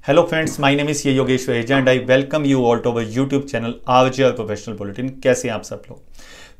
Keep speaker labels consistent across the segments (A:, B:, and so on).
A: Hello friends, my name is Yogesh Vaheja and I welcome you all to our YouTube channel RJR Professional Bulletin। कैसे हैं आप सब लोग?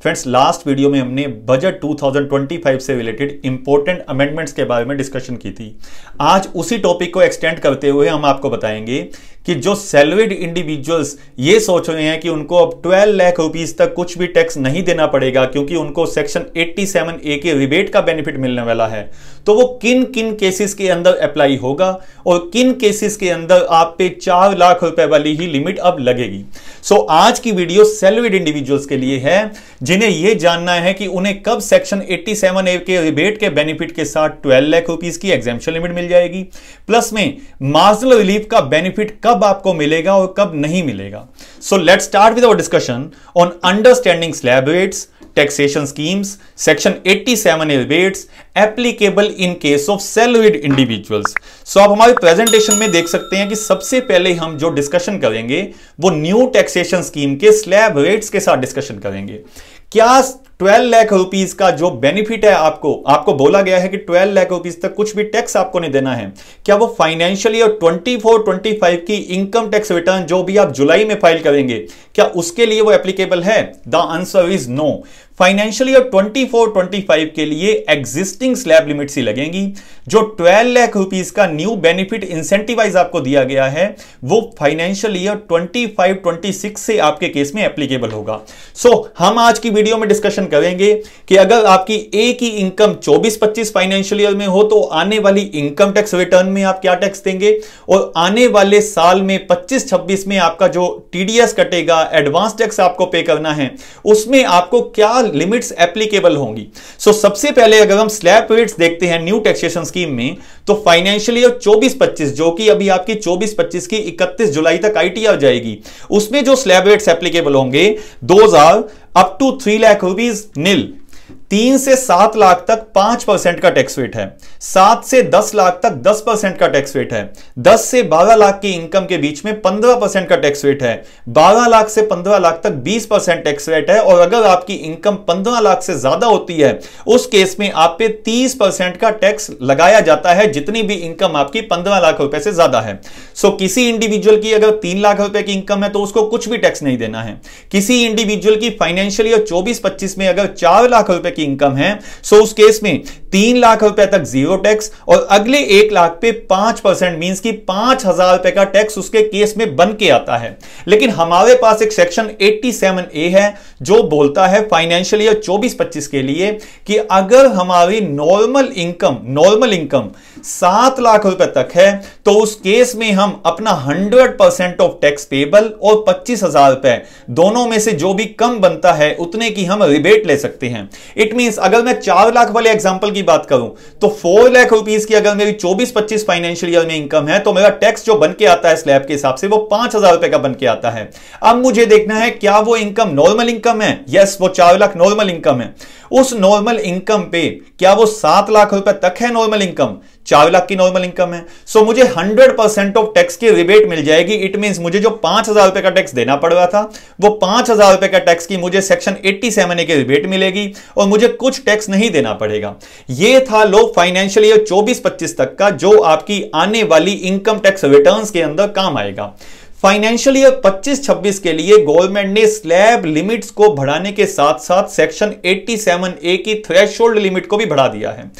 A: Friends, last video में हमने budget 2025 से रिलेटेड इंपॉर्टेंट अमेंडमेंट्स के बारे में डिस्कशन की थी। आज उसी टॉपिक को एक्सटेंड करते हुए हम आपको बताएंगे कि जो सैलरीड इंडिविजुअल्स ये सोच रहे हैं कि उनको अब 12 लाख रुपीस तक कुछ भी टैक्स नहीं देना पड़ेगा क्योंकि उनको सेक्शन 87A के रिबेट का बेनिफिट मिलने वाला है, तो वो किन किन केसेस के अंदर अप्लाई होगा और किन केसेस के अंदर आप पे 4 लाख रुपए वाली ही लिमिट अब लगेगी। सो आज की वीडियो सैलरीड इंडिविजुअल्स के लिए है जिन्हें यह जानना है कि उन्हें कब सेक्शन 87A के रिबेट के बेनिफिट के साथ 12 लाख रुपीस की एग्जेम्पशन लिमिट मिल जाएगी, प्लस में मार्जिनल रिलीफ का बेनिफिट कब आपको मिलेगा और कब नहीं मिलेगा। So let's start with our discussion on understanding slab rates, taxation schemes, section 87A rebates applicable in case of salaried individuals। सो आप हमारे प्रेजेंटेशन में देख सकते हैं कि सबसे पहले हम जो डिस्कशन करेंगे वो न्यू टैक्सेशन स्कीम के स्लैब रेट्स के साथ डिस्कशन करेंगे। क्या 12 लाख रुपीस का जो बेनिफिट है आपको बोला गया है कि 12 लाख रुपीस तक कुछ भी टैक्स आपको नहीं देना है, क्या वो फाइनेंशियल ईयर 24-25 की इनकम टैक्स रिटर्न जो भी आप जुलाई में फाइल करेंगे क्या उसके लिए वो एप्लीकेबल है? The answer is no. Financial year 24-25 के लिए एग्जिस्टिंग स्लैब लिमिट्स ही लगेंगी। जो 12 लाख रुपीस का न्यू बेनिफिट इंसेंटिवाइज आपको दिया गया है वो फाइनेंशियल ईयर 25-26 से आपके केस में एप्लीकेबल होगा। सो हम आज की वीडियो में डिस्कशन करेंगे कि अगर आपकी एक ही इनकम 24-25 फाइनेंशियल ईयर में हो तो आने वाली इनकम टैक्स रिटर्न में आप क्या टैक्स देंगे, और आने वाले साल में 25-26 में आपका जो टीडीएस कटेगा, एडवांस टैक्स आपको पे करना है, उसमें आपको क्या लिमिट्स एप्लीकेबल होंगी। सो सबसे पहले अगर हम स्लैब रेट्स देखते हैं न्यू टैक्सेशन स्कीम में, तो फाइनेंशियल ईयर 24-25 जो कि अभी आपकी 24-25 की 31 जुलाई तक आईटीआर जाएगी, उसमें जो स्लैब रेट्स एप्लीकेबल होंगे 2000 अप टू 3 लाख रुपीस नील। 3 से 7 लाख तक 5% का टैक्स रेट है, 7 से 10 लाख तक 10% का टैक्स रेट है, 10 से 12 लाख की इनकम के बीच में 15% का टैक्स रेट है, 12 लाख से 15 लाख तक 20% टैक्स रेट है, और अगर आपकी इनकम 15 लाख से ज्यादा होती है उस केस में आप पे 30% का टैक्स लगाया जाता है जितनी भी इनकम आपकी 15 लाख रुपए से ज्यादा है। सो किसी इंडिविजुअल की अगर 3 लाख रुपए की इनकम है तो उसको कुछ भी टैक्स नहीं देना है। किसी इंडिविजुअल की फाइनेंशियल ईयर 24-25 में अगर 4 लाख रुपए की इनकम है सो उस केस में 3 लाख रुपए तक जीरो टैक्स, और अगले 1 लाख पे 5% मींस की 5,000 रुपए का टैक्स उसके केस में बन के आता है। लेकिन हमारे पास एक सेक्शन 87A है जो बोलता है फाइनेंशियल ईयर 24-25 के लिए कि अगर हमारी नॉर्मल इनकम 7 लाख रुपए तक है तो उस केस में हम अपना 100% ऑफ टैक्स पेबल और 25,000 रुपए दोनों में से जो भी कम बनता है उतने की हम रिबेट ले सकते हैं। इट मींस अगर मैं 4 लाख वाले एग्जांपल की बात करूं तो 4 लाख रुपीस की अगर मेरी 24-25 फाइनेंशियल ईयर में इनकम है तो मेरा टैक्स जो बन के आता है स्लैब के हिसाब से वो 5,000 रुपए का बन के आता है। अब मुझे देखना है क्या वो इनकम नॉर्मल इनकम है। यस, वो 4 लाख नॉर्मल इनकम है। उस नॉर्मल इनकम पे क्या वो 7 लाख रुपए तक है नॉर्मल इनकम? 4 लाख की नॉर्मल इनकम है। सो मुझे 100% ऑफ टैक्स की रिबेट मिल जाएगी। इट मींस मुझे जो 5,000 रुपए का टैक्स देना पड़ रहा था वो 5,000 रुपए का टैक्स की मुझे सेक्शन 87A की रिबेट मिलेगी और मुझे कुछ टैक्स नहीं देना पड़ेगा। ये था लो फाइनेंशियल ईयर 24-25 तक का जो आपकी आने वाली इनकम टैक्स रिटर्न्स के अंदर काम आएगा। फाइनेंशियल ईयर 25-26 के लिए गवर्नमेंट ने स्लैब लिमिट्स को बढ़ाने के साथ साथ सेक्शन 87A की थ्रेशोल्ड लिमिट को भी बढ़ा दिया है।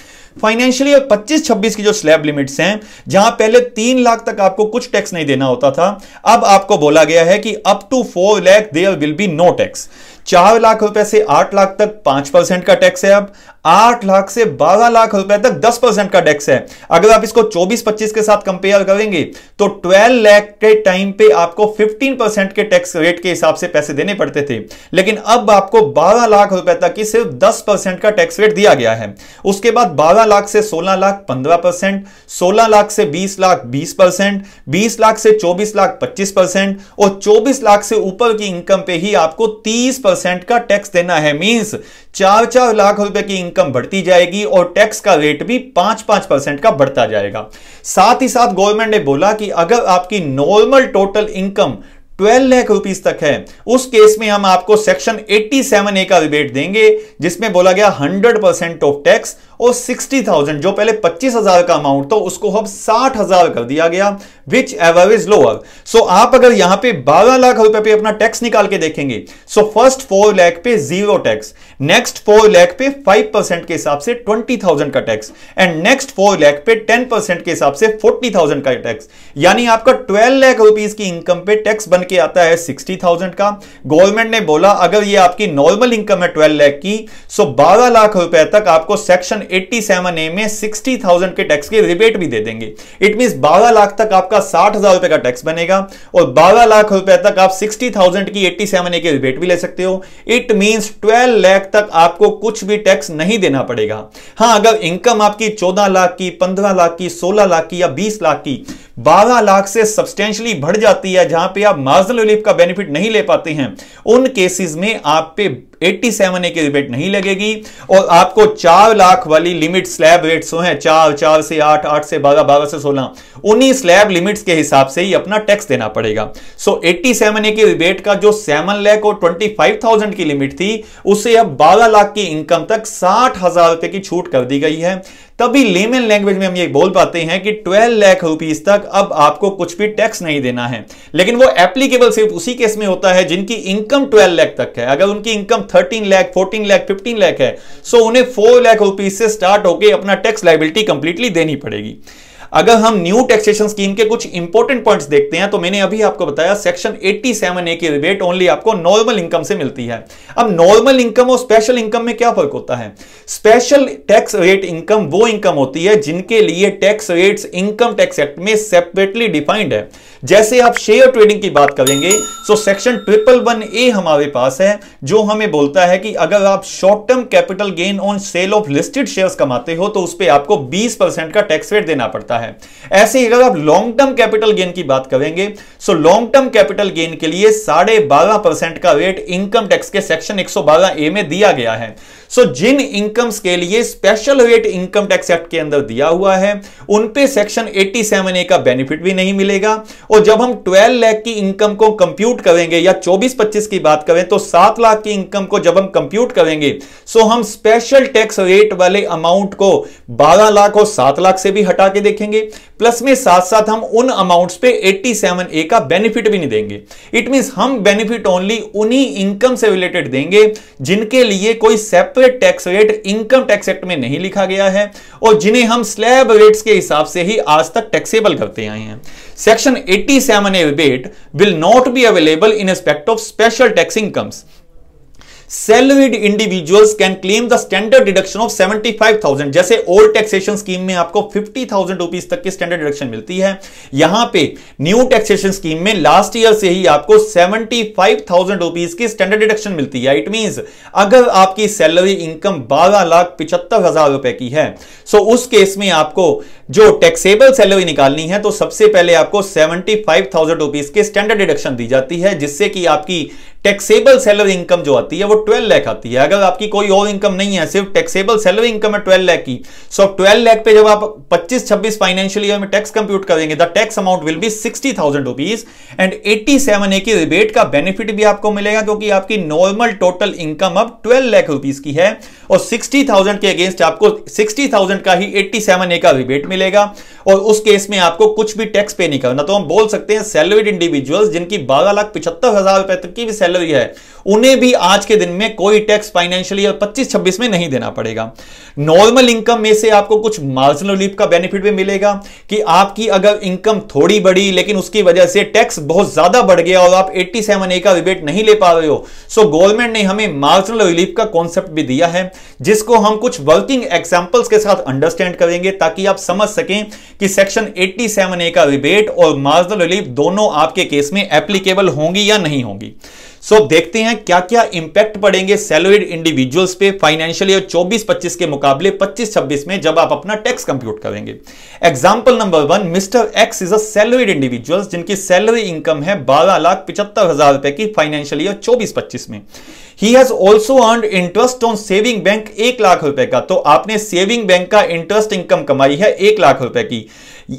A: फाइनेंशियल ईयर 25-26 की जो स्लैब लिमिट्स हैं, जहां पहले 3 लाख तक आपको कुछ टैक्स नहीं देना होता था, अब आपको बोला गया है कि up to 4 lakh there will be no tax. 4 lakh रुपए से 8 लाख तक 5% का टैक्स है। अब 8 लाख से 12 लाख रुपए तक 10% का टैक्स है। अगर आप इसको 24-25 के साथ कंपेयर करेंगे तो 12 लाख के टाइम पे आपको 15% के टैक्स रेट के हिसाब से पैसे देने पड़ते थे, लेकिन अब आपको 12 लाख रुपए तक की सिर्फ 10% का टैक्स रेट दिया गया है। उसके बाद 12 लाख से 16 लाख 15%, 16 लाख से 20 लाख 20%, 20 लाख से 24 लाख 25%, और 24 लाख से ऊपर की इनकम पे ही आपको 30% का टैक्स देना है। मींस 4-4 लाख रुपए की इनकम बढ़ती जाएगी और टैक्स का रेट भी 5-5% का बढ़ता जाएगा। साथ ही साथ गवर्नमेंट ने बोला कि अगर आपकी normal total income 12 lakh rupees तक है उस केस में हम आपको सेक्शन 87A का रिबेट देंगे जिसमें बोला गया 100% ऑफ टैक्स और 60,000 जो पहले 25,000 का अमाउंट था उसको अब 60,000 कर दिया गया, विच एवर इज लोअर। सो आप अगर यहां पे 12 लाख रुपए पे अपना टैक्स निकाल के देखेंगे, सो फर्स्ट 4 लाख पे 0 टैक्स, नेक्स्ट 4 लाख पे 5% के हिसाब से 20,000 का टैक्स, एंड नेक्स्ट 4 लाख पे 10% के हिसाब से 40,000 का टैक्स। यानी आपका 12 लाख रुपीस की इनकम पे टैक्स बन के आता है 60,000 का। गवर्नमेंट ने बोला अगर ये आपकी नॉर्मल इनकम है 12 लाख की, सो 12 लाख रुपए तक आपको सेक्शन 87A में 60,000 के टैक्स के रिबेट भी दे देंगे। इट मींस 12 लाख तक आपका 60,000 रुपए का टैक्स बनेगा और 12 लाख रुपए तक आप 60,000 की 87A के रिबेट भी ले सकते हो। इट मींस 12 लाख तक आपको कुछ भी टैक्स नहीं देना पड़ेगा। हां, अगर इनकम आपकी 14 लाख की, 15 लाख की, 16 लाख की या 20 लाख की 12 लाख से सब्सटेंशियली बढ़ जाती है, जहां पे आप मार्जिनल रिलीफ का बेनिफिट नहीं ले पाते हैं, उन केसेस में आप पे 87A की रिबेट नहीं लगेगी और आपको 4 लाख वाली लिमिट स्लैब रेट्स हैं, 4 से 8, 8 से 12, 12 से 16, उन्हीं स्लैब लिमिट्स के हिसाब से ही अपना टैक्स देना पड़ेगा। सो 87A की रिबेट का जो 7 लाख और 25,000 की लिमिट थी, उसे अब 12 लाख की इनकम तक 60,000 रुपए की छूट कर दी गई है। तभी लेमन लैंग्वेज में हम ये बोल पाते हैं कि 12 लाख रुपीस तक अब आपको कुछ भी टैक्स नहीं देना है। लेकिन वो एप्लीकेबल सिर्फ उसी केस में होता है जिनकी इनकम 12 लाख तक है। अगर उनकी इनकम 13 लाख, 14 लाख, 15 लाख है, सो उन्हें 4 लाख रुपीस से स्टार्ट होकर अपना टैक्स लायबिलिटी कंप्लीटली देनी पड़ेगी। अगर हम न्यू टैक्सेशन स्कीम के कुछ इंपॉर्टेंट पॉइंट्स देखते हैं, तो मैंने अभी आपको बताया सेक्शन 87A की रिबेट ओनली आपको नॉर्मल इनकम से मिलती है। अब नॉर्मल इनकम और स्पेशल इनकम में क्या फर्क होता है? स्पेशल टैक्स रेट इनकम वो इनकम होती है जिनके लिए tax rates income tax act में सेपरेटली डिफाइंड है। जैसे आप शेयर ट्रेडिंग की बात करेंगे, सो सेक्शन 111A हमारे पास है, जो हमें बोलता है कि अगर आप short term capital gain on sale of listed shares कमाते हो तो उस पर आपको 20% का टैक्स रेट देना पड़ता है। ऐसे ही अगर आप लॉन्ग टर्म कैपिटल गेन की बात करेंगे, so long term capital gain के लिए 12.5% का रेट इनकम टैक्स के सेक्शन 112A में दिया गया है। सो जिन इनकम्स के लिए special rate income tax act के अंदर दिया हुआ है, उन पे सेक्शन 87A का बेनिफिट भी नहीं मिलेगा। और जब हम 12 लाख की इनकम को कंप्यूट करेंगे या 24-25 की बात करें, तो 7 लाख की इनकम को जब हम कंप्यूट करेंगे, सो हम स्पेशल टैक्स रेट वाले अमाउंट को 12 लाख और 7 लाख से भी हटा के देखेंगे, प्लस में साथ साथ हम उन अमाउंट्स पे 87A का बेनिफिट भी नहीं देंगे। इट मींस हम बेनिफिट ओनली उन्हीं इनकम से रिलेटेड देंगे जिनके लिए कोई separate tax rate income tax act में नहीं लिखा गया है और जिन्हें हम स्लैब रेट्स के हिसाब से ही आज तक टैक्सेबल करते आए हैं। Section 87A rebate will not be available in respect of special tax incomes. Salaried individuals can claim the standard deduction of 75,000। जैसे ओल्ड टैक्सेशन स्कीम में आपको 50,000 रुपीस तक की स्टैंडर्ड डिडक्शन मिलती है, यहां पे न्यू टैक्सेशन स्कीम में लास्ट ईयर से ही आपको 75,000 रुपीस की स्टैंडर्ड डिडक्शन मिलती है। इट मींस अगर आपकी सैलरी इनकम 12,75,000 रुपए की है, सो उस केस में आपको जो टैक्सेबल सैलरी निकालनी है, तो सबसे पहले आपको 75,000 रुपीस की स्टैंडर्ड डिडक्शन दी जाती है, जिससे कि आपकी टैक्सेबल सैलरी इनकम जो आती है वो 12 लाख आती है। अगर आपकी कोई और इनकम नहीं है, सिर्फ टैक्सेबल सैलरी इनकम है 12 लाख की, सो 12 लाख पे जब आप 25-26 फाइनेंशियल ईयर में टैक्स कंप्यूट करेंगे, the tax amount will be 60,000 rupees and 87A की रिबेट का बेनिफिट भी आपको मिलेगा, क्योंकि आपकी नॉर्मल टोटल इनकम अब 12 लाख रुपीज की है और 60,000 के अगेंस्ट आपको 60,000 का ही 87A का रिबेट मिलेगा और उस केस में आपको कुछ भी टैक्स पे नहीं करना। तो हम बोल सकते हैं सैलरीड इंडिविजुअल्स जिनकी 12,75,000 रुपए तक की भी सैलरी है, उन्हें भी आज के दिन में कोई टैक्स फाइनेंशियल ईयर 25-26 में नहीं देना पड़ेगा। नॉर्मल इनकम में से आपको कुछ मार्जिनल रिलीफ का बेनिफिट भी मिलेगा कि आपकी अगर इनकम थोड़ी बढ़ी लेकिन उसकी वजह से टैक्स बहुत ज्यादा बढ़ गया और आप 87A का रिबेट नहीं ले पा रहे हो, सो गवर्नमेंट ने हमें मार्जिनल रिलीफ का कॉन्सेप्ट भी दिया है, जिसको हम कुछ वर्किंग एग्जांपल्स के साथ अंडरस्टैंड करेंगे ताकि आप समझ सकें कि सेक्शन 87A का रिबेट और मार्जिनल रिलीफ दोनों आपके केस में एप्लीकेबल होंगी या नहीं होंगी। सो देखते हैं क्या क्या इंपैक्ट पड़ेंगे सैलरीड इंडिविजुअल्स पे फाइनेंशियल ईयर 24-25 के मुकाबले 25-26 में जब आप अपना टैक्स कंप्यूट करेंगे। Example number 1, mister x is a salaried individuals जिनकी सैलरी इनकम है 12,75,000 रुपए की फाइनेंशियल ईयर 24-25 में। He has also earned interest on saving bank 1 lakh रुपए का, तो आपने सेविंग बैंक का इंटरेस्ट इनकम कमाई है 1 लाख रुपए की।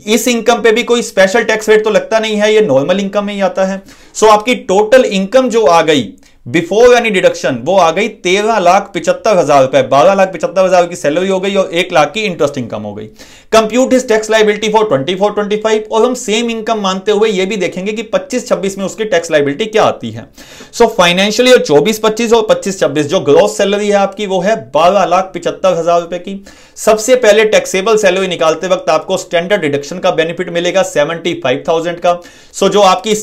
A: इस इनकम पे भी कोई स्पेशल टैक्स रेट तो लगता नहीं है, ये नॉर्मल इनकम में ही आता है। सो आपकी टोटल इनकम जो आ गई बिफोर एनी डिडक्शन वो आ गई 13,75,000 रुपए। 12,75,000 की सैलरी हो गई और 1 लाख की इंटरेस्ट इनकम हो गई। Compute his tax liability for 24-25 और हम सेम इनकम मानते हुए ये भी देखेंगे कि 25-26 में उसकी टैक्स लायबिलिटी क्या आती है। सो फाइनेंशियल ईयर 24-25 और 25-26 जो ग्रॉस सैलरी है आपकी वो है 12,75,000 रुपए की। सबसे पहले टैक्सेबल सैलरी निकालते वक्त आपको स्टैंडर्ड डिडक्शन का बेनिफिट मिलेगा 75,000 का। सो जो आपकी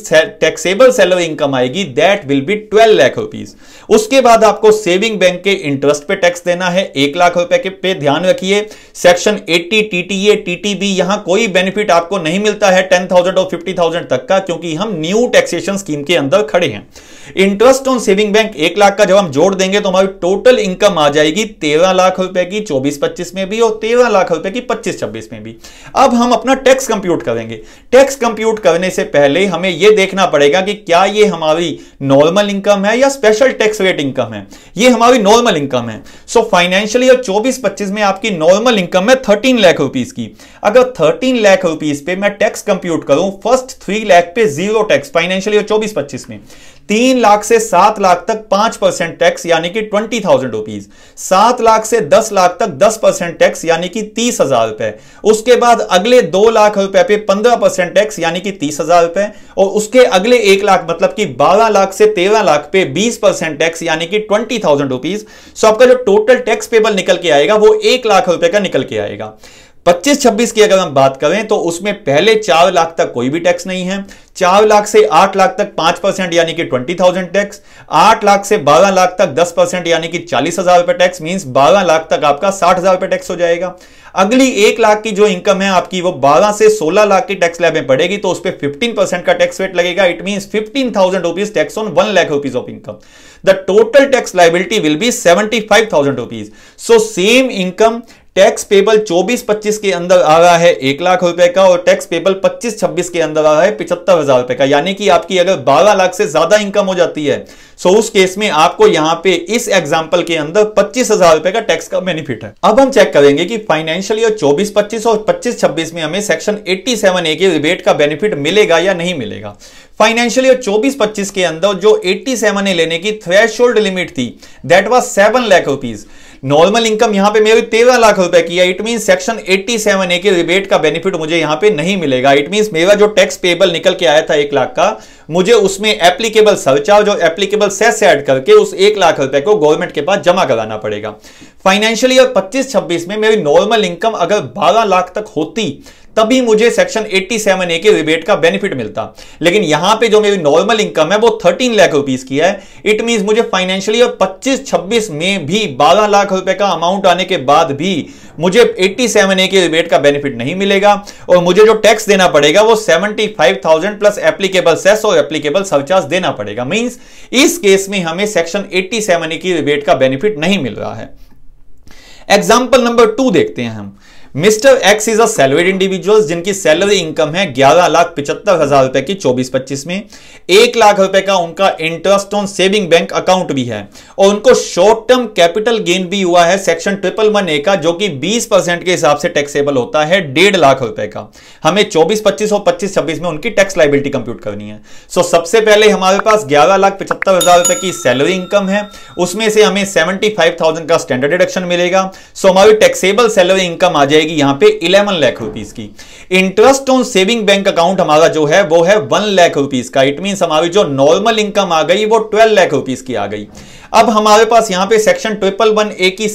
A: टैक्सेबल सैलरी इनकम आएगी that will be 12 lakh rupees. उसके बाद आपको सेविंग बैंक के इंटरेस्ट पे टैक्स देना है 1 लाख रुपए के पे। ध्यान रखिए सेक्शन 80 टीटीए टीटीबी यहां कोई बेनिफिट आपको नहीं मिलता है 10,000 और 50,000 तक का, क्योंकि हम न्यू टैक्सेशन स्कीम के अंदर खड़े हैं। Interest on saving bank 1 lakh का जब हम जोड़ देंगे तो हमारी टोटल इनकम आ जाएगी 13 लाख रुपए की 24-25 में भी और 13 लाख रुपए की 25-26 में भी। अब हम अपना टैक्स कंप्यूट करेंगे। टैक्स कंप्यूट करने से पहले हमें यह देखना पड़ेगा कि क्या यह हमारी नॉर्मल इनकम है या स्पेशल टैक्स रेट इनकम है। यह हमारी नॉर्मल इनकम है। सो फाइनेंशियल ईयर 24-25 में आपकी नॉर्मल इनकम है 13 लाख रुपीस की। अगर 13 लाख रुपीस पे मैं टैक्स कंप्यूट करूं फर्स्ट 3 लाख पे जीरो टैक्स फाइनेंशियल ईयर 24-25 में, 3 लाख से 7 लाख तक 5% टैक्स यानी कि 20,000 रुपीज, 7 लाख से 10 लाख तक 10% टैक्स यानी कि 30,000 रुपए, उसके बाद अगले 2 लाख रुपए पे 15% टैक्स यानी कि 30,000 रुपए, और उसके अगले 1 लाख मतलब कि 12 लाख से 13 लाख पे 20% टैक्स यानी कि 20,000 रुपीज। सो आपका जो टोटल टैक्स पेबल निकल के आएगा वो 1 लाख रुपए का निकल के आएगा। 25-26 की अगर हम बात करें तो उसमें पहले 4 लाख तक कोई भी टैक्स नहीं है, 4 लाख से 8 लाख तक 5% यानी कि 20,000 टैक्स, 8 लाख से 12 लाख तक 10% यानी कि 40,000 रुपए टैक्स, मींस 12 लाख तक आपका 60,000 रुपए टैक्स हो जाएगा। अगली 1 लाख की जो इनकम है आपकी वो 12 से 16 लाख की टैक्स स्लैब में पड़ेगी तो उस पर 15% का टैक्स रेट लगेगा। It means 15,000 rupees tax on 1 lakh rupees of income. The total tax liability will be 75,000 rupees. So same income tax payable 24-25 के अंदर आ रहा है 1 लाख रुपए का और टैक्स पेबल 25-26 के अंदर आ रहा है 75,000 रुपए का, यानी कि आपकी अगर 12 लाख से ज्यादा इनकम हो जाती है सो उस केस में आपको यहां पे इस एग्जांपल के अंदर 25,000 रुपए का टैक्स का बेनिफिट है। अब हम चेक करेंगे कि फाइनेंशियल ईयर 24-25 और 25-26 में हमें सेक्शन 87A के रिबेट का बेनिफिट मिलेगा या नहीं मिलेगा। फाइनेंशियल ईयर 24-25 के अंदर जो 87A लेने की थ्रेशोल्ड लिमिट थी that was 7 lakh rupees. Normal income यहां पे मेरी 13 लाख रुपए की है। इट मीन सेक्शन 87A के रिबेट का बेनिफिट मुझे यहां पे नहीं मिलेगा। इट मीन मेरा जो टैक्स पेबल निकल के आया था 1 लाख का, मुझे उसमें एप्लीकेबल सरचार्ज और एप्लीकेबल सेस ऐड करके उस 1 लाख रुपए को गवर्नमेंट के पास जमा कराना पड़ेगा। फाइनेंशियल ईयर 25-26 में मेरी नॉर्मल इनकम अगर 12 लाख तक होती तभी मुझे सेक्शन 87A के रिबेट का बेनिफिट मिलता, लेकिन यहां पे जो मेरी नॉर्मल इनकम है वो 13 लाख रुपीस की है। इट मींस मुझे फाइनेंशियल ईयर 25-26 में भी 12 लाख रुपए का अमाउंट आने के बाद भी मुझे 87A के रिबेट का बेनिफिट नहीं मिलेगा और मुझे जो टैक्स देना पड़ेगा वो 75,000 प्लस एप्लीकेबल सेस और एप्लीकेबल सरचार्ज देना पड़ेगा। मींस इस केस में हमें सेक्शन 87A की रिबेट का बेनिफिट नहीं मिल रहा है। एग्जाम्पल नंबर 2 देखते हैं हम। Mister x is a salaried individual जिनकी सैलरी इनकम है 11,75,000 रुपए की 24-25 में, 1 लाख रुपए का उनका interest on saving bank account भी है और उनको शॉर्ट टर्म कैपिटल गेन भी हुआ है सेक्शन 111A का, जो कि 20% के हिसाब से टैक्सेबल होता है 1.5 लाख रुपए का। हमें 24-25 और 25-26 में उनकी टैक्स लायबिलिटी कंप्यूट करनी है। सो सबसे पहले हमारे पास 11,75,000 रुपए की सैलरी इनकम है, उसमें से हमें 75,000 का स्टैंडर्ड डिडक्शन मिलेगा। सो हमारी टैक्सेबल सैलरी इनकम आ जाएगी यहां पे 11 लाख रुपीस की। Interest on saving bank account हमारा जो है वो है 1 लाख रुपीस का। इट मींस हमारी जो नॉर्मल इनकम आ गई वो 12 लाख रुपीस की आ गई। अब हमारे पास यहां पे सेक्शन 111A की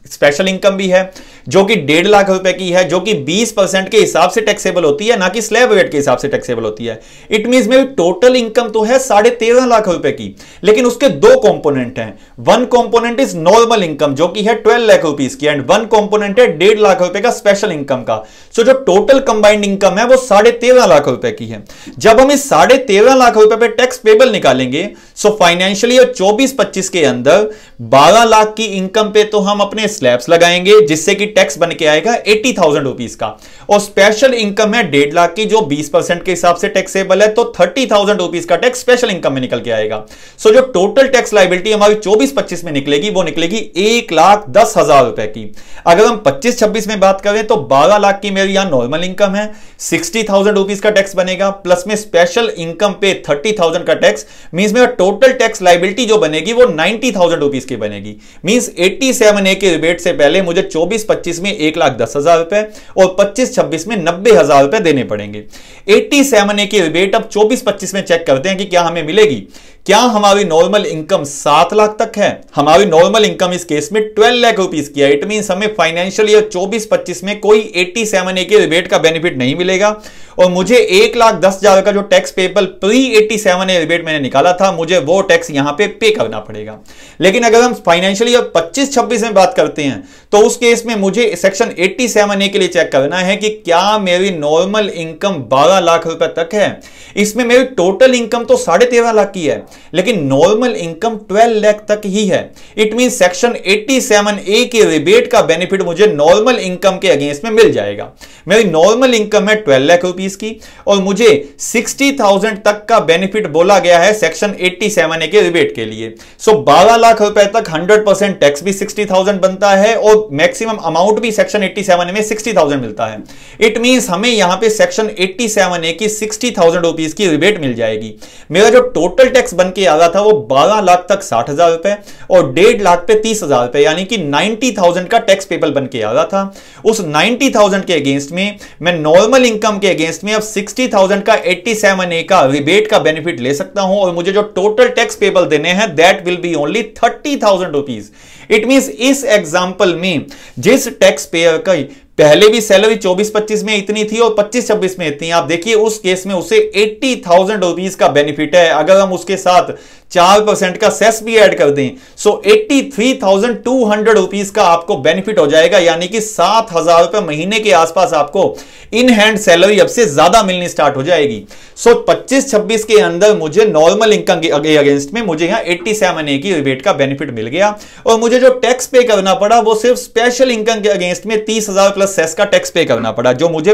A: स्पेशल इनकम भी है जो कि 1.5 लाख रुपए की है, जो कि 20% के हिसाब से टैक्सेबल होती है, ना कि स्लैब रेट के हिसाब से टैक्सेबल होती है। इट मींस मेरी टोटल इनकम तो है 13.5 लाख रुपए की, लेकिन उसके 2 कंपोनेंट हैं। 1 कंपोनेंट इज नॉर्मल इनकम जो कि है 12 लाख रुपीस की एंड 1 कंपोनेंट है 1.5 लाख रुपए का स्पेशल इनकम का। सो जो टोटल कंबाइंड इनकम है वो 13.5 लाख रुपए की है। जब हम इस 13.5 लाख रुपए पे टैक्स पेबल निकालेंगे सो फाइनेंशियल ईयर 24-25 के अंदर 12 लाख की इनकम पे तो हम अपने स्लैब्स लगाएंगे जिससे कि टैक्स बन के आएगा 80,000 रुपीज का, और स्पेशल इनकम है 1.5 लाख की जो 20% के हिसाब से टैक्सेबल है, तो 30,000 रुपीज का टैक्स स्पेशल इनकम में निकल के आएगा। सो जो टोटल टैक्स लायबिलिटी हमारी 24-25 में निकलेगी वो निकलेगी 1,10,000 रुपए की। अगर हम 25-26 में बात करें तो 12 लाख की मेरी यहां नॉर्मल इनकम है, 60,000 रुपीज का टैक्स बनेगा, प्लस में स्पेशल इनकम पे 30,000 का टैक्स, मींस मेरा टोटल टैक्स लायबिलिटी जो बनेगी वो 90,000 रुपीज की बनेगी। मींस 87A के रिबेट से पहले मुझे 24-25 में 1,10,000 रुपए और 25-26 में 90,000 रुपए देने पड़ेंगे। 87A की रिबेट अब 24-25 में चेक करते हैं कि क्या हमें मिलेगी। क्या हमारी नॉर्मल इनकम 7 लाख तक है? हमारी नॉर्मल इनकम इस केस में 12 लाख रुपीस की है। इट मींस हमें फाइनेंशियल ईयर 24-25 में कोई 87A के रिबेट का बेनिफिट नहीं मिलेगा, और मुझे 1,10,000 का जो tax payable pre 87A rebate मैंने निकाला था, मुझे वो टैक्स यहां पे करना पड़ेगा। लेकिन अगर हम फाइनेंशियल ईयर 25-26 में बात करते हैं तो उस केस में मुझे सेक्शन 87A के लिए चेक करना है कि क्या मेरी नॉर्मल इनकम 12 लाख रुपए तक है। इसमें मेरी टोटल इनकम तो 13.5 लाख की है, लेकिन नॉर्मल इनकम 12 लाख तक ही है। इट मीन सेक्शन 87A के रिबेट का बेनिफिट मुझे नॉर्मल इनकम के अगेंस्ट में मिल जाएगा। मेरी नॉर्मल इनकम है 12 लाख रुपीस की, और मुझे 60,000 तक का बेनिफिट बोला गया है सेक्शन 87A के रिबेट के लिए। सो 12 लाख रुपए तक 100% टैक्स भी 60,000 बनता है, और मैक्सिमम अमाउंट भी सेक्शन 87A में 60,000 मिलता है। इट मींस हमें यहां पे सेक्शन 87A की 60,000 रुपीस की रिबेट मिल जाएगी। मेरा जो टोटल टैक्स बन के आ रहा था वो 12 लाख तक 60,000 रुपए और 1.5 लाख पे 30,000 रुपए, यानी कि 90,000 का टैक्स पेबल बन के आ रहा था। उस 90,000 के अगेंस्ट में मैं नॉर्मल इनकम के अगेंस्ट में अब 60,000 का 87A का रिबेट का बेनिफिट ले सकता हूं, और मुझे जो टोटल टैक्स पेबल देने हैं that will be only 30,000 rupees. It means इस एग्जांपल में जिस टैक्स पेयर का पहले भी सैलरी 24-25 में इतनी थी और 25-26 में इतनी, आप देखिए उस केस में उसे 80,000 रुपीज का बेनिफिट है। अगर हम उसके साथ 4% का सेस भी ऐड कर दें सो 83,200 रुपीज का आपको बेनिफिट हो जाएगा, यानी कि 7,000 रुपए महीने के आसपास आपको इन हैंड सैलरी अब से ज्यादा मिलनी स्टार्ट हो जाएगी। सो 25-26 के अंदर मुझे नॉर्मल इनकम के अगेंस्ट में मुझे यहां 87A की रिबेट का बेनिफिट मिल गया, और मुझे जो टैक्स पे करना पड़ा वो सिर्फ स्पेशल इनकम के अगेंस्ट में 30,000 प्लस सेस का टैक्स पे करना पड़ा, जो मुझे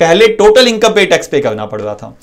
A: पहले टोटल इनकम पे टैक्स पे करना पड़ रहा था।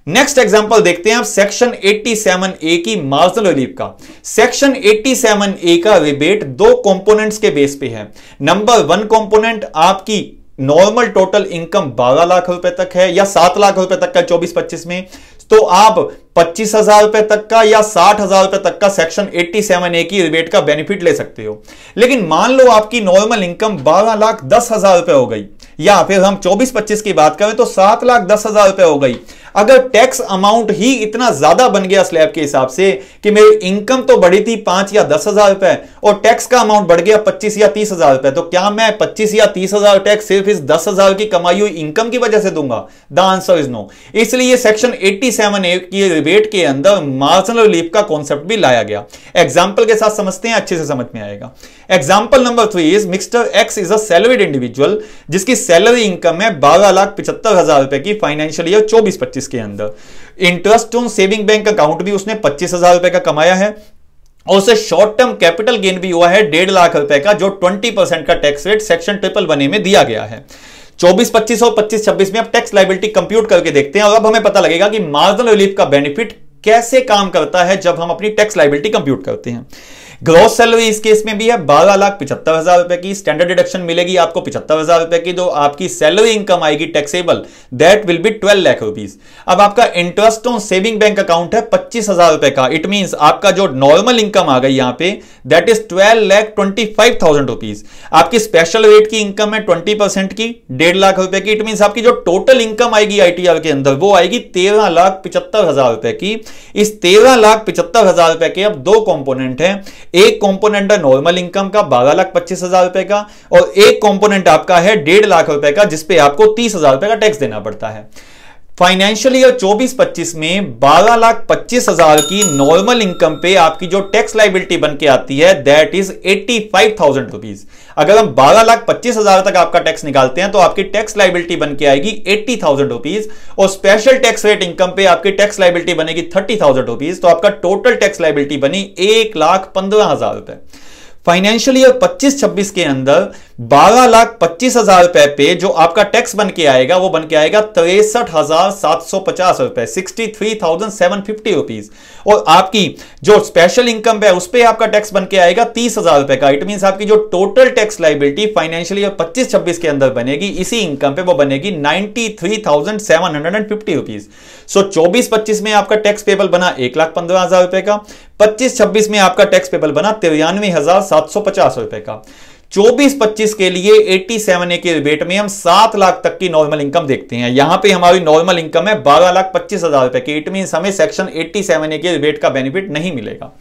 A: नेक्स्ट एग्जांपल देखते हैं आप सेक्शन 87A की मार्जिनल रिलीफ का। सेक्शन 87A का रिबेट 2 कंपोनेंट्स के बेस पे है। नंबर 1 कंपोनेंट आपकी नॉर्मल टोटल इनकम 12 लाख रुपए तक है या 7 लाख रुपए तक का 24-25 में, तो आप 25,000 रुपए तक का या 60,000 रुपए तक का सेक्शन 87A की रिबेट का बेनिफिट ले सकते हो। लेकिन मान लो आपकी नॉर्मल इनकम 12,10,000 रुपए हो गई, या फिर हम 24-25 की बात करें तो 7,10,000 रुपए हो गई। अगर टैक्स अमाउंट ही इतना ज्यादा बन गया स्लैब के हिसाब से कि मेरी इनकम तो बढ़ी थी 5 या 10,000 रुपए और टैक्स का अमाउंट बढ़ गया 25 या 30,000 रुपए, तो क्या मैं 25 या 30,000 टैक्स सिर्फ इस 10,000 की कमाई हुई इनकम की वजह से दूंगा? The answer is no. इसलिए सेक्शन 87A की रिबेट के अंदर मार्जिनल रिलीफ का कॉन्सेप्ट भी लाया गया। एग्जाम्पल के साथ समझते हैं, अच्छे से समझ में आएगा। Example number 3 is mister x is a salaried individual जिसकी सैलरी इनकम है 12,75,000 रुपए की फाइनेंशियल ईयर 24-25 के अंदर। Interest on saving bank account भी उसने 25,000 रुपए का कमाया है, और उसे शॉर्ट टर्म कैपिटल गेन भी हुआ है 1.5 लाख रुपए का, जो 20% का टैक्स रेट सेक्शन 111A में दिया गया है। 24-25 और 25-26 में अब टैक्स लायबिलिटी कंप्यूट करके देखते हैं, और अब हमें पता लगेगा कि मार्जिनल रिलीफ का बेनिफिट कैसे काम करता है जब हम अपनी टैक्स लायबिलिटी कंप्यूट करते हैं। ग्रॉस सैलरी इस केस में भी है 12,75,000 रुपए की। स्टैंडर्ड डिडक्शन मिलेगी आपको 75,000 रुपए की, जो आपकी सैलरी इनकम आएगी taxable, that will be 12 lakh rupees. अब आपका interest on saving bank account है 25,000 रुपए का। इट मींस आपका जो नॉर्मल इनकम आ गई यहां पे दैट इज 12,25,000 रुपीज। आपकी स्पेशल रेट की इनकम है 20% की 1.5 लाख रुपए की। इट मींस आपकी जो टोटल इनकम आएगी ITR के अंदर वो आएगी 13,75,000 रुपए की। इस 13,75,000 रुपए के अब 2 कंपोनेंट हैं। एक कंपोनेंट है नॉर्मल इनकम का 12,25,000 रुपए का, और एक कंपोनेंट आपका है 1.5 लाख रुपए का, जिसपे आपको 30,000 रुपए का टैक्स देना पड़ता है। फाइनेंशियल ईयर 24-25 में 12,25,000 की नॉर्मल इनकम पे आपकी जो टैक्स लायबिलिटी बन के आती है दैट इज 85,000 रुपीज। अगर हम 12,25,000 तक आपका टैक्स निकालते हैं तो आपकी टैक्स लायबिलिटी बन के आएगी 80,000 रुपीज, और स्पेशल टैक्स रेट इनकम पे आपकी टैक्स लायबिलिटी बनेगी 30,000 रुपीज। तो आपका टोटल टैक्स लायबिलिटी बनी 1,15,000 रुपए। फाइनेंशियल ईयर 25-26 के अंदर 12,25,000 रुपए पे जो आपका टैक्स बन के आएगा वो बन के आएगा 63,750 रुपए, 63,750 रुपीज। और आपकी जो स्पेशल इनकम है उस पे आपका टैक्स बन के आएगा 30,000 रुपए का। इट मीन आपकी जो total tax liability financial year 25-26 के अंदर बनेगी इसी इनकम पे वो बनेगी 93,750 रुपीज। सो 24-25 में आपका टैक्स पेबल बना 1,15,000 रुपए का, 25-26 में आपका टैक्स पेबल बना 93,750 रुपए का। 24-25 के लिए 87A के रिबेट में हम 7 लाख तक की नॉर्मल इनकम देखते हैं। यहां पे हमारी नॉर्मल इनकम है 12,25,000 रुपए की। इट मीन हमें सेक्शन 87A के रिबेट का बेनिफिट नहीं मिलेगा।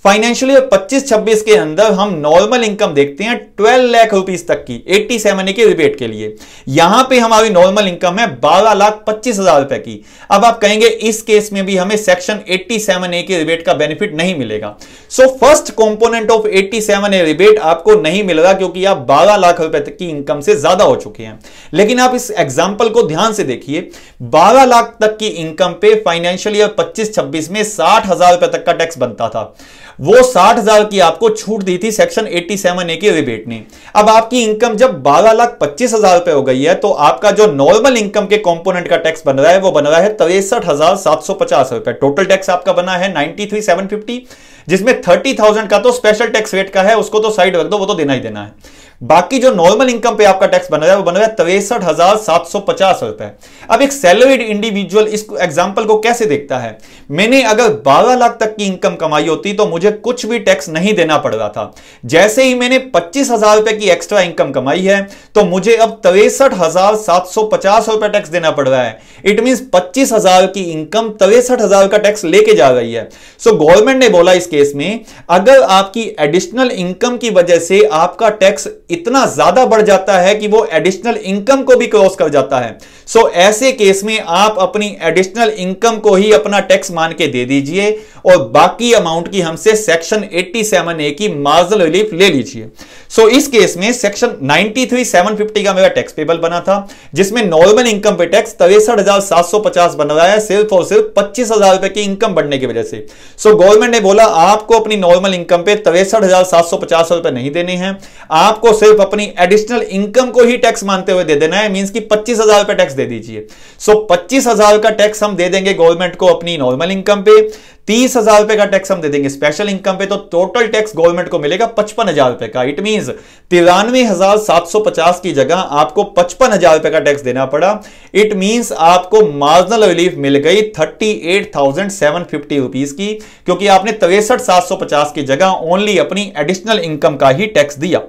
A: फाइनेंशियल ईयर 25-26 के अंदर हम नॉर्मल इनकम देखते हैं 12 लाख रुपीस तक की 87A के रिबेट के लिए। यहां पे हमारी नॉर्मल इनकम है 12,25,000 रुपए की। अब आप कहेंगे इस केस में भी हमें सेक्शन 87A के रिबेट का बेनिफिट नहीं मिलेगा। So first component of 87A rebate आपको नहीं मिल रहा क्योंकि आप 12 लाख रुपए तक की इनकम से ज्यादा हो चुके हैं। लेकिन आप इस एग्जांपल को ध्यान से देखिए, 12 लाख तक की इनकम पे फाइनेंशियल ईयर 25-26 में 60,000 रुपए तक का टैक्स बनता था। वो 60,000 की आपको छूट दी थी सेक्शन 87A के रिबेट ने। अब आपकी इनकम जब 12,25,000 रुपए हो गई है तो आपका जो नॉर्मल इनकम के कंपोनेंट का टैक्स बन रहा है वो बन रहा है 63,750 रुपए। टोटल टैक्स आपका बना है 93,750, जिसमें 30,000 का तो स्पेशल टैक्स रेट का है, उसको तो साइड रख दो, वो तो देना ही देना है। बाकी जो नॉर्मल इनकम पे आपका टैक्स बन रहा है वो बन रहा है 63,750 रुपए। अब एक सैलरीड इंडिविजुअल इस एग्जांपल को कैसे देखता है? मैंने अगर 12 लाख तक की इनकम कमाई होती तो मुझे कुछ भी टैक्स नहीं देना पड़ रहा था। जैसे ही मैंने 25,000 रुपए की एक्स्ट्रा इनकम कमाई है तो मुझे अब 63,750 रुपए टैक्स देना पड़ रहा है। इट मीन 25,000 की इनकम 63,000 का टैक्स लेके जा रही है। सो गवर्नमेंट ने बोला इस केस में अगर आपकी एडिशनल इनकम की वजह से आपका टैक्स इतना ज्यादा बढ़ जाता है कि वो एडिशनल इनकम को भी क्रॉस कर जाता है, सो ऐसे केस में आप अपनी एडिशनल इनकम को ही अपना टैक्स मान के दे दीजिए और बाकी अमाउंट की हमसे सेक्शन 87A की मार्जिनल रिलीफ ले लीजिए। सो इस केस में सेक्शन 93,750 का मेरा टैक्स पेबल बना था, जिसमें नॉर्मल इनकम पे टैक्स 63,750 बन रहा है सिर्फ और सिर्फ 25,000 रुपए की इनकम बढ़ने की वजह से। सो गवर्नमेंट ने बोला आपको अपनी नॉर्मल इनकम पे 63,750 रुपए नहीं देने हैं, आपको सिर्फ अपनी एडिशनल इनकम को ही टैक्स मानते हुए दे देना है। मींस कि 25,000 रुपए टैक्स दे दीजिए। सो 25,000 का टैक्स हम दे देंगे गवर्नमेंट को अपनी नॉर्मल इनकम पे, 30,000 रुपए का टैक्स हम दे देंगे स्पेशल इनकम पे, तो टोटल टैक्स गवर्नमेंट को मिलेगा 55,000 रुपए का। इट मींस 93,750 की जगह आपको 55,000 रुपए का टैक्स देना पड़ा। इट मींस आपको मार्जिनल रिलीफ मिल गई 38,750 रुपीस की, क्योंकि आपने 63,750 की जगह ओनली अपनी एडिशनल इनकम का ही टैक्स दिया।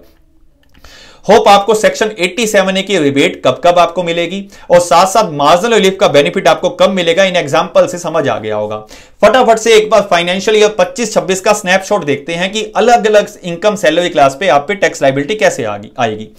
A: होप आपको सेक्शन 87A की रिबेट कब कब आपको मिलेगी और साथ साथ मार्जिनल रिलीफ का बेनिफिट आपको कब मिलेगा इन एग्जांपल से समझ आ गया होगा। फटाफट से एक बार फाइनेंशियल ईयर 25-26 का स्नैपशॉट देखते हैं कि अलग अलग इनकम सैलरी क्लास पे आप पे टैक्स लायबिलिटी कैसे आएगी।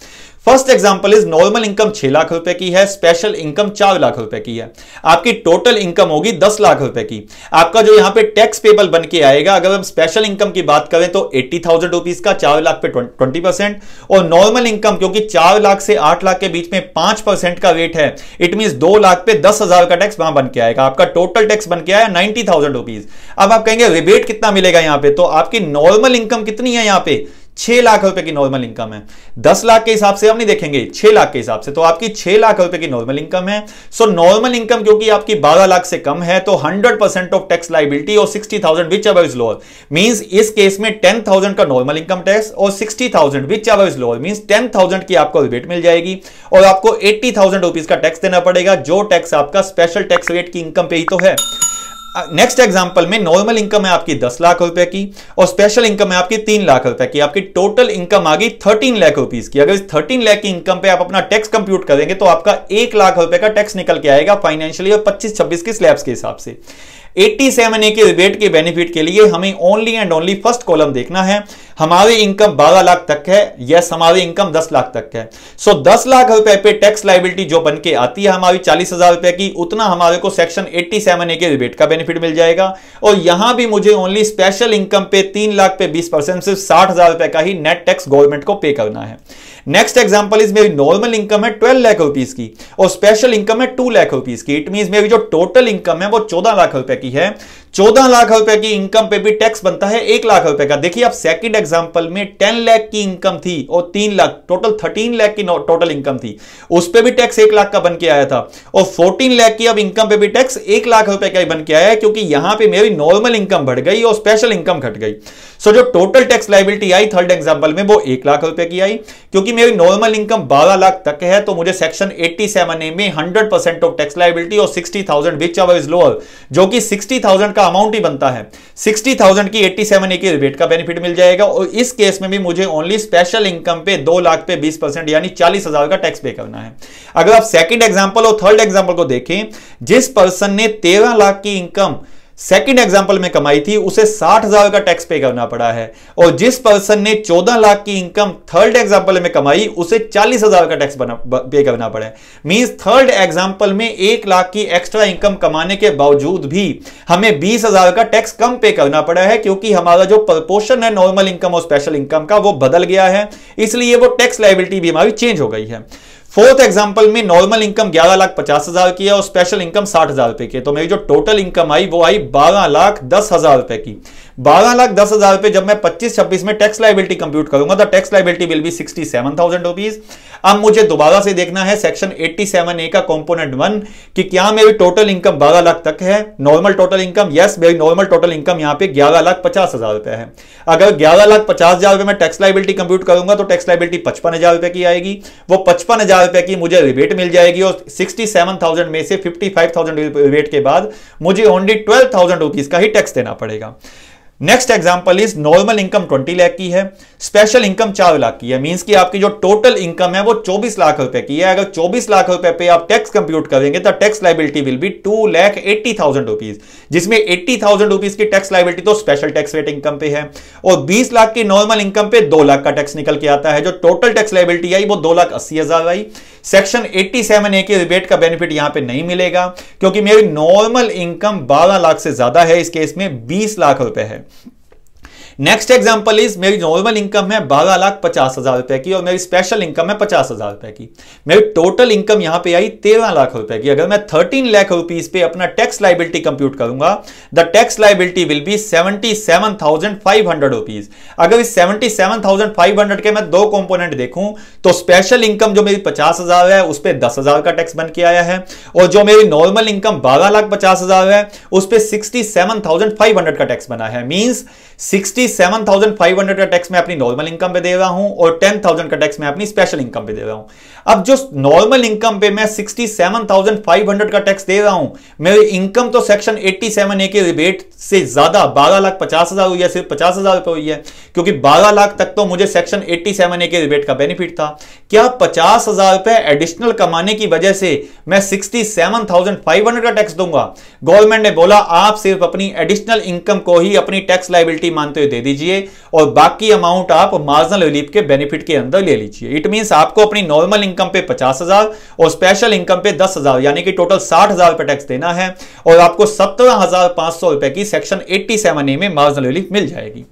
A: First example is normal income 6 lakh रुपए की है, स्पेशल इनकम 4 लाख रुपए की है। आपकी टोटल इनकम होगी 10 लाख रुपए की। आपका जो यहां पे टैक्स पेबल बन के आएगा, अगर हम स्पेशल इनकम की बात करें तो 80,000 रुपीज का, 4 लाख पे 20%, और नॉर्मल इनकम क्योंकि 4 लाख से 8 लाख के बीच में 5% का रेट है, इट मीन 2 लाख पे 10,000 का टैक्स वहां बन के आएगा। आपका टोटल टैक्स बन के आया 90,000 रुपीज। अब आप कहेंगे रिबेट कितना मिलेगा यहां पे, तो आपकी नॉर्मल इनकम कितनी है यहां पे 6 लाख रुपए की नॉर्मल इनकम है। 10 लाख के हिसाब से हम नहीं देखेंगे, 6 लाख के हिसाब से, तो आपकी 6 लाख रुपए की नॉर्मल इनकम है। सो नॉर्मल इनकम क्योंकि आपकी 12 लाख से कम है तो 100% ऑफ टैक्स लायबिलिटी और 60,000 which ever is lower, means इस केस में 10,000 का नॉर्मल इनकम टैक्स और 60,000 which ever is lower, means 10,000 की आपको रिबेट मिल जाएगी और आपको 80,000 रुपीज का टैक्स देना पड़ेगा, जो टैक्स आपका स्पेशल टैक्स रेट की इनकम पे ही तो है। नेक्स्ट एग्जांपल में नॉर्मल इनकम है आपकी 10 लाख रुपए की और स्पेशल इनकम है आपकी 3 लाख रुपए की। आपकी टोटल इनकम आ गई 13 लाख रुपीस की। अगर इस 13 लाख की इनकम पे आप अपना टैक्स कंप्यूट करेंगे तो आपका 1 लाख रुपए का टैक्स निकल के आएगा फाइनेंशियल ईयर 25-26 की स्लैब्स के हिसाब से। 87A के रिबेट के बेनिफिट के लिए हमें only and only first column देखना है। हमारी इनकम 12 लाख तक है, यस हमारी इनकम 10 लाख तक है। सो 10 लाख रुपए पे टैक्स लायबिलिटी जो बन के आती है हमारी 40,000 रुपए की, उतना हमारे को सेक्शन 87A के रिबेट का बेनिफिट मिल जाएगा। और यहां भी मुझे ओनली स्पेशल इनकम पे 3 लाख पे 20% सिर्फ 60,000 रुपए का ही नेट टैक्स गवर्नमेंट को पे करना है। नेक्स्ट एग्जांपल इज मेरी नॉर्मल इनकम है 12 लाख रुपीस की और स्पेशल इनकम है 2 लाख रुपीस की। इट मींस मेरी जो टोटल इनकम है वो 14 लाख रुपए की है। 14 लाख रुपए की इनकम पे भी टैक्स बनता है 1 लाख रुपए का। देखिए आप सेकंड एग्जांपल में 10 लाख की इनकम थी और 3 लाख, टोटल 13 लाख की टोटल इनकम थी, उस पे भी टैक्स 1 लाख का बन के आया था। और 14 लाख की अब इनकम पे भी टैक्स 1 लाख रुपए का ही बन के आया है, क्योंकि यहां पे मेरी नॉर्मल इनकम बढ़ गई और स्पेशल इनकम घट गई। सो जो टोटल टैक्स लायबिलिटी आई थर्ड एग्जांपल में वो 1 लाख रुपए की आई। क्योंकि मेरी नॉर्मल इनकम 12 लाख तक है तो मुझे सेक्शन 87A में 100% ऑफ टैक्स लायबिलिटी और 60,000 विच एवर इज लोअर, जो कि 60,000 का अमाउंट ही बनता है, 60,000 की 87A की रिबेट का बेनिफिट मिल जाएगा। और इस केस में भी मुझे ओनली स्पेशल इनकम पे 2 लाख पे 20% यानी 40,000 का टैक्स पे करना है। अगर आप सेकंड एग्जांपल और थर्ड एग्जांपल को देखें, जिस पर्सन ने 13 लाख की इनकम सेकंड एग्जांपल में कमाई थी उसे 60,000 का टैक्स पे करना पड़ा है, और जिस पर्सन ने 14 लाख की इनकम थर्ड एग्जांपल में कमाई उसे 40,000 का टैक्स पे करना पड़ा है। मींस थर्ड एग्जांपल में 1 लाख की एक्स्ट्रा इनकम कमाने के बावजूद भी हमें 20,000 का टैक्स कम पे करना पड़ा है, क्योंकि हमारा जो प्रपोर्शन है नॉर्मल इनकम और स्पेशल इनकम का वो बदल गया है, इसलिए वो टैक्स लायबिलिटी भी हमारी चेंज हो गई है। फोर्थ एग्जांपल में नॉर्मल इनकम 11,50,000 की है और स्पेशल इनकम 60,000 रुपए की, तो मेरी जो टोटल इनकम आई वो आई 12,10,000 रुपए की। 12,10,000 रुपए जब मैं 25-26 में टैक्स लायबिलिटी कंप्यूट करूंगा तो tax liability will be 67,000 rupees. अब मुझे दोबारा से देखना है सेक्शन 87A का कंपोनेंट 1 कि क्या मेरी टोटल इनकम 12 लाख तक है, नॉर्मल टोटल इनकम। यस, मेरी नॉर्मल टोटल इनकम यहां पे 11,50,000 रुपए है। अगर 11,50,000 रुपए में टैक्स लायबिलिटी कंप्यूट करूंगा तो टैक्स लायबिलिटी 55,000 रुपए की आएगी। वो 55,000 रुपए की मुझे रिबेट मिल जाएगी और 67,000 में से 55,000 रिबेट के बाद मुझे ओनली 12,000 रुपीज का ही टैक्स देना पड़ेगा। Next example is normal income 20 lakh की है, स्पेशल इनकम 4 लाख की है। मींस कि आपकी जो टोटल इनकम है वो 24 लाख रुपए की है। अगर 24 लाख रुपए पे आप टैक्स कंप्यूट करेंगे तो tax liability will be 2,80,000 rupees, जिसमें 80,000 रुपीज की टैक्स लायबिलिटी तो स्पेशल टैक्स रेट इनकम पे है और 20 लाख की नॉर्मल इनकम पे 2 लाख का टैक्स निकल के आता है। जो टोटल टैक्स लायबिलिटी आई वो 2,80,000 आई। सेक्शन 87A के रिबेट का बेनिफिट यहां पे नहीं मिलेगा, क्योंकि मेरी नॉर्मल इनकम 12 लाख से ज्यादा है, इस केस में 20 लाख रुपए है। नेक्स्ट एग्जांपल इज मेरी नॉर्मल इनकम है 12,50,000 रुपए की और मेरी स्पेशल इनकम है 50,000 रुपए की। मेरी टोटल इनकम यहां पे आई 13 लाख रुपए की। अगर मैं 13 लाख रुपीज पे अपना टैक्स लायबिलिटी कंप्यूट करूंगा the tax liability will be 77,500 rupees. अगर इस 77,500 के मैं दो कंपोनेंट देखूं तो स्पेशल इनकम जो मेरी 50,000 है उस पर 10,000 का टैक्स बन के आया है, और जो मेरी नॉर्मल इनकम 12,50,000 है उस पर 67,500 का टैक्स बना है। मींस 67,500 का टैक्स मैं अपनी नॉर्मल इनकम पे दे रहा हूं और 10,000 का टैक्स मैं अपनी स्पेशल इनकम पे दे रहा हूं। अब जो नॉर्मल इनकम पे मैं 67,500 का टैक्स दे रहा हूं, मेरी इनकम तो सेक्शन 87A के रिबेट से ज्यादा 12,50,000 हुई है, सिर्फ 50,000 रुपए हुई है, क्योंकि 12 लाख तक तो मुझे सेक्शन 87A के रिबेट का बेनिफिट था। क्या 50,000 रुपए एडिशनल कमाने की वजह से मैं 67,500 का टैक्स दूंगा? गवर्नमेंट ने बोला आप सिर्फ अपनी एडिशनल इनकम को ही अपनी टैक्स लायबिलिटी मानते हुए दे दीजिए और बाकी अमाउंट आप मार्जिनल रिलीफ के बेनिफिट के अंदर ले लीजिए। इट मींस आपको अपनी नॉर्मल इनकम पे 50,000 और स्पेशल इनकम पे 10,000 यानी कि टोटल 60,000 रुपए टैक्स देना है और आपको 17,500 रुपए की सेक्शन 87A में मार्जिनल रिलीफ मिल जाएगी।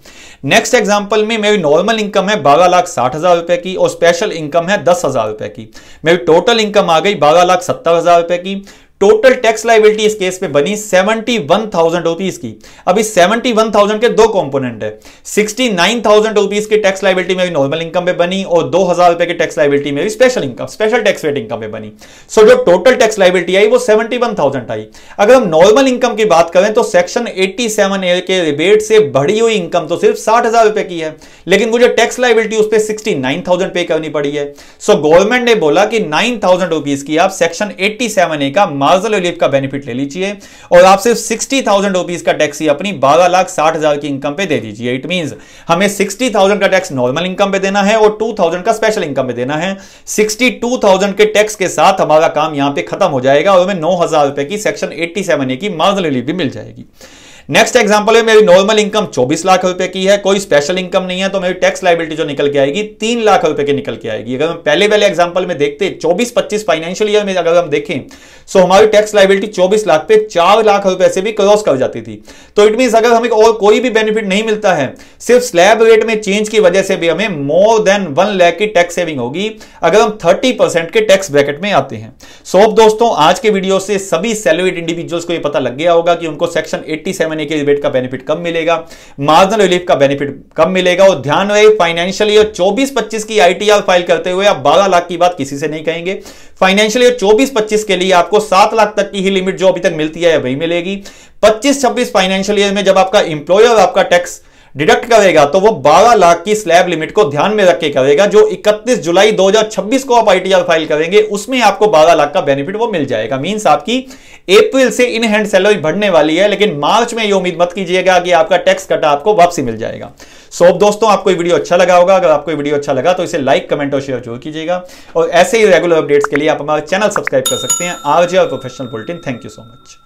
A: नेक्स्ट एग्जांपल में मेरी नॉर्मल इनकम है 12,60,000 रुपए की और स्पेशल इनकम है 10,000 रुपए की। मेरी टोटल इनकम आ गई 12,70,000 रुपए की। टोटल टैक्स लायबिलिटी इस केस में बनी 71,000 रुपीज की। अब इस 71,000 के दो कंपोनेंट है, 69,000 रुपीज की टैक्स लायबिलिटी मेरी नॉर्मल इनकम पे बनी और 2,000 रुपए की टैक्स लायबिलिटी मेरी special income, special tax rate income पे बनी। सो जो टोटल टैक्स लायबिलिटी आई वो 71,000 आई। अगर हम नॉर्मल इनकम की बात करें तो सेक्शन 87A के रिबेट से बढ़ी हुई इनकम तो सिर्फ 60,000 रुपए की है, लेकिन मुझे टैक्स लायबिलिटी उस पर 69,000 पे करनी पड़ी है। सो गवर्नमेंट ने बोला कि 9,000 रुपीज की आप सेक्शन 87A का मार्जिनल रिलीफ का बेनिफिट ले लीजिए और आप सिर्फ 60,000 रुपीज का टैक्स ही अपनी 12,60,000 की इनकम पे दे दीजिए। इट मींस हमें 60,000 का टैक्स नॉर्मल इनकम पे देना है और 2,000 का स्पेशल इनकम पे देना है। 62,000 के टैक्स के साथ हमारा काम यहां पे खत्म हो जाएगा और हमें 9,000 रुपए की सेक्शन 87A की मार्जिनल रिलीफ भी मिल जाएगी। नेक्स्ट एग्जांपल है मेरी नॉर्मल इनकम 24 लाख रुपए की है, कोई स्पेशल इनकम नहीं है, तो मेरी टैक्स लायबिलिटी जो निकल के आएगी 3 लाख रुपए की निकल के आएगी। अगर हम पहले वाले एग्जांपल में देखते 24-25 फाइनेंशियल ईयर में अगर हम देखें सो हमारी टैक्स लायबिलिटी 24 लाख पे 4 लाख रुपए से भी क्रॉस कर जाती थी। तो इट मींस अगर हमें और कोई भी बेनिफिट नहीं मिलता है, सिर्फ स्लैब रेट में चेंज की वजह से भी हमें मोर देन 1 लाख की टैक्स सेविंग होगी अगर हम 30% के टैक्स ब्रैकेट में आते हैं। सो दोस्तों आज के वीडियो से सभी सैलरीड इंडिविजुअल्स को यह पता लग गया होगा कि उनको सेक्शन 87 महीने के रिबेट का बेनिफिट कब मिलेगा, मार्जिनल रिलीफ का बेनिफिट कब मिलेगा। और ध्यान रहे फाइनेंशियल ईयर 24-25 की आईटीआर फाइल करते हुए आप 12 लाख की बात किसी से नहीं कहेंगे। फाइनेंशियल ईयर 24-25 के लिए आपको 7 लाख तक की ही लिमिट जो अभी तक मिलती है वही मिलेगी। 25-26 फाइनेंशियल ईयर में जब आपका इंप्लॉयर आपका टैक्स डिडक्ट करेगा तो वो 12 लाख की स्लैब लिमिट को ध्यान में रख के करेगा। जो 31 जुलाई 2026 को आप आईटीआर फाइल करेंगे उसमें आपको 12 लाख का बेनिफिट वो मिल जाएगा। मींस आपकी अप्रैल से इन हैंड सैलरी बढ़ने वाली है, लेकिन मार्च में ये उम्मीद मत कीजिएगा कि आपका टैक्स कटा आपको वापसी मिल जाएगा। सो दोस्तों, आपको ये वीडियो अच्छा लगा होगा। अगर आपको ये वीडियो अच्छा लगा तो इसे लाइक, कमेंट और शेयर जरूर कीजिएगा। और ऐसे ही रेगुलर अपडेट्स के लिए आप हमारा चैनल सब्सक्राइब कर सकते हैं, आरजे और professional bulletin. Thank you so much.